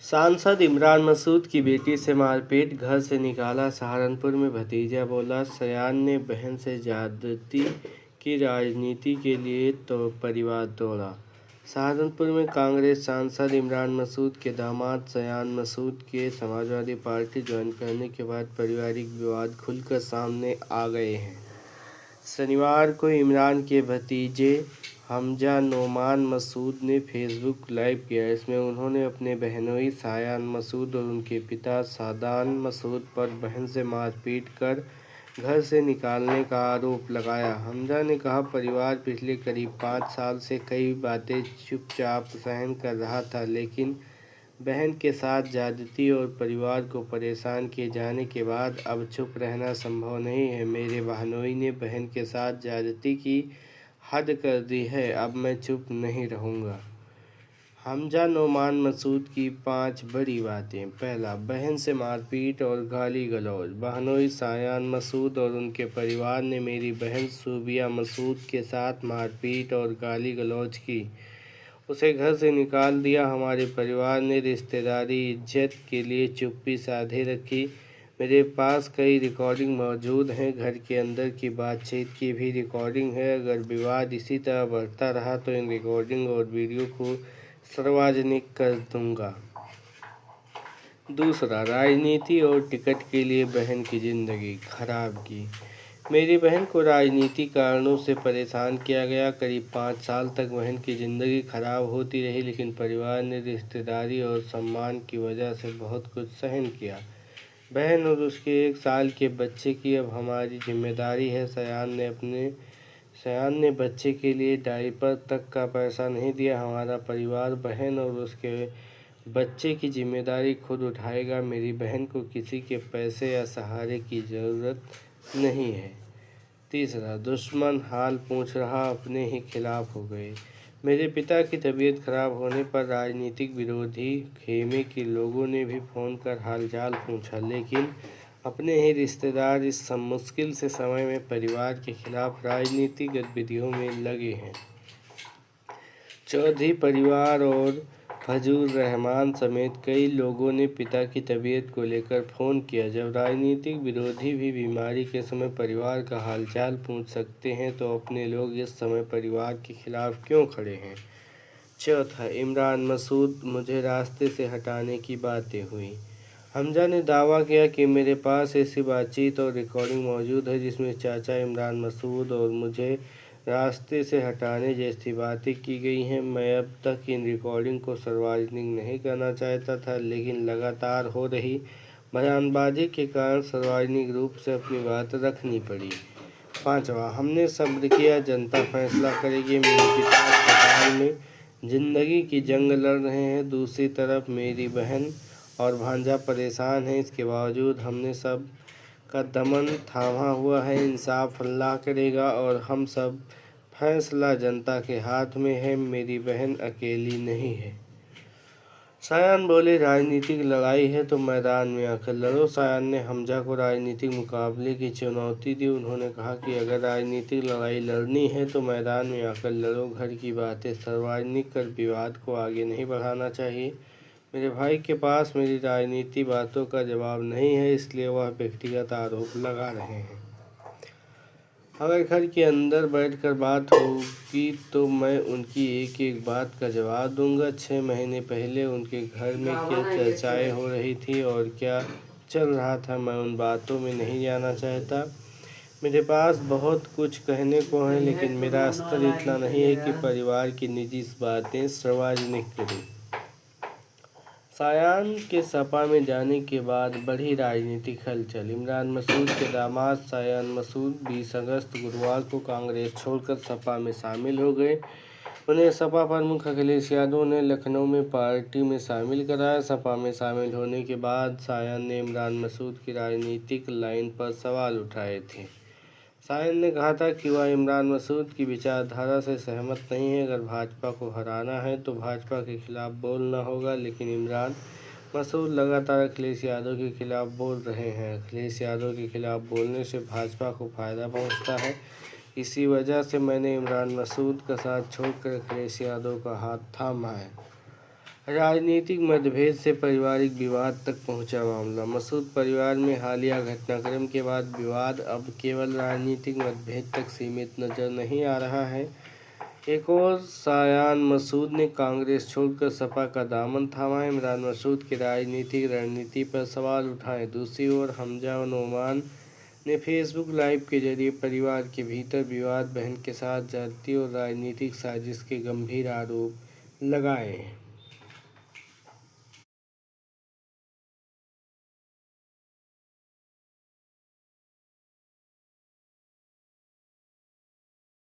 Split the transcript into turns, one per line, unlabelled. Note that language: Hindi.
सांसद इमरान मसूद की बेटी से मारपीट, घर से निकाला। सहारनपुर में भतीजा बोला सयान ने बहन से ज्यादती की, राजनीति के लिए तो परिवार तोड़ा। सहारनपुर में कांग्रेस सांसद इमरान मसूद के दामाद सयान मसूद के समाजवादी पार्टी ज्वाइन करने के बाद पारिवारिक विवाद खुलकर सामने आ गए हैं। शनिवार को इमरान के भतीजे हमजा नोमान मसूद ने फेसबुक लाइव किया। इसमें उन्होंने अपने बहनोई सायान मसूद और उनके पिता सादान मसूद पर बहन से मारपीट कर घर से निकालने का आरोप लगाया। हमजा ने कहा, परिवार पिछले करीब 5 साल से कई बातें चुपचाप सहन कर रहा था, लेकिन बहन के साथ ज्यादती और परिवार को परेशान किए जाने के बाद अब चुप रहना संभव नहीं है। मेरे बहनोई ने बहन के साथ ज्यादती की हद कर दी है, अब मैं चुप नहीं रहूँगा। हमजा नोमान मसूद की 5 बड़ी बातें। पहला, बहन से मारपीट और गाली गलौज। बहनोई सायान मसूद और उनके परिवार ने मेरी बहन सूबिया मसूद के साथ मारपीट और गाली गलौज की, उसे घर से निकाल दिया। हमारे परिवार ने रिश्तेदारी इज्जत के लिए चुप्पी साधे रखी। मेरे पास कई रिकॉर्डिंग मौजूद हैं, घर के अंदर की बातचीत की भी रिकॉर्डिंग है। अगर विवाद इसी तरह बढ़ता रहा तो इन रिकॉर्डिंग और वीडियो को सार्वजनिक कर दूंगा। दूसरा, राजनीति और टिकट के लिए बहन की जिंदगी खराब की। मेरी बहन को राजनीति कारणों से परेशान किया गया। करीब 5 साल तक बहन की ज़िंदगी खराब होती रही, लेकिन परिवार ने रिश्तेदारी और सम्मान की वजह से बहुत कुछ सहन किया। बहन और उसके 1 साल के बच्चे की अब हमारी जिम्मेदारी है। सयान ने बच्चे के लिए डायपर तक का पैसा नहीं दिया। हमारा परिवार बहन और उसके बच्चे की जिम्मेदारी खुद उठाएगा। मेरी बहन को किसी के पैसे या सहारे की ज़रूरत नहीं है। तीसरा, दुश्मन हाल पूछ रहा अपने ही खिलाफ हो गए। मेरे पिता की तबीयत खराब होने पर राजनीतिक विरोधी खेमे के लोगों ने भी फ़ोन कर हालचाल पूछा, लेकिन अपने ही रिश्तेदार इस मुश्किल से समय में परिवार के खिलाफ राजनीतिक गतिविधियों में लगे हैं। चौधरी परिवार और फजूल रहमान समेत कई लोगों ने पिता की तबीयत को लेकर फ़ोन किया। जब राजनीतिक विरोधी भी बीमारी के समय परिवार का हालचाल पूछ सकते हैं, तो अपने लोग इस समय परिवार के खिलाफ क्यों खड़े हैं। चौथा, इमरान मसूद मुझे रास्ते से हटाने की बातें हुई। हमजा ने दावा किया कि मेरे पास ऐसी बातचीत और रिकॉर्डिंग मौजूद है जिसमें चाचा इमरान मसूद और मुझे रास्ते से हटाने जैसी बातें की गई हैं। मैं अब तक इन रिकॉर्डिंग को सार्वजनिक नहीं करना चाहता था, लेकिन लगातार हो रही बयानबाजी के कारण सार्वजनिक रूप से अपनी बात रखनी पड़ी। पाँचवा, हमने सब्र किया, जनता फैसला करेगी। मेरे पिता अस्पताल में जिंदगी की जंग लड़ रहे हैं, दूसरी तरफ मेरी बहन और भांजा परेशान हैं। इसके बावजूद हमने सब का दमन थामा हुआ है। इंसाफ अल्लाह करेगा और हम सब फैसला जनता के हाथ में है। मेरी बहन अकेली नहीं है। सायान बोले, राजनीतिक लड़ाई है तो मैदान में आकर लड़ो। सायान ने हमजा को राजनीतिक मुकाबले की चुनौती दी। उन्होंने कहा कि अगर राजनीतिक लड़ाई लड़नी है तो मैदान में आकर लड़ो, घर की बातें सार्वजनिक कर विवाद को आगे नहीं बढ़ाना चाहिए। मेरे भाई के पास मेरी राजनीति बातों का जवाब नहीं है, इसलिए वह व्यक्तिगत आरोप लगा रहे हैं। अगर घर के अंदर बैठकर बात होगी तो मैं उनकी एक एक बात का जवाब दूंगा। 6 महीने पहले उनके घर में क्या चर्चाएं हो रही थी और क्या चल रहा था, मैं उन बातों में नहीं जाना चाहता। मेरे पास बहुत कुछ कहने को है, लेकिन मेरा स्तर इतना नहीं है कि परिवार की निजी बातें सार्वजनिक करूं। सायान के सपा में जाने के बाद बढ़ी राजनीतिक हलचल। इमरान मसूद के दामाद सायान मसूद 20 अगस्त गुरुवार को कांग्रेस छोड़कर सपा में शामिल हो गए। उन्हें सपा प्रमुख अखिलेश यादव ने लखनऊ में पार्टी में शामिल कराया। सपा में शामिल होने के बाद सायान ने इमरान मसूद की राजनीतिक लाइन पर सवाल उठाए थे। सायान ने कहा था कि वह इमरान मसूद की विचारधारा से सहमत नहीं है। अगर भाजपा को हराना है तो भाजपा के खिलाफ बोलना होगा, लेकिन इमरान मसूद लगातार अखिलेश यादव के खिलाफ बोल रहे हैं। अखिलेश यादव के खिलाफ बोलने से भाजपा को फायदा पहुंचता है, इसी वजह से मैंने इमरान मसूद का साथ छोड़कर अखिलेश यादव का हाथ थामा है। राजनीतिक मतभेद से पारिवारिक विवाद तक पहुंचा मामला। मसूद परिवार में हालिया घटनाक्रम के बाद विवाद अब केवल राजनीतिक मतभेद तक सीमित नजर नहीं आ रहा है। एक और शायान मसूद ने कांग्रेस छोड़कर सपा का दामन थामा। इमरान मसूद की राजनीतिक रणनीति पर सवाल उठाए। दूसरी ओर हमजा नोमान ने फेसबुक लाइव के जरिए परिवार के भीतर विवाद, बहन के साथ ज्यादती और राजनीतिक साजिश के गंभीर आरोप लगाए।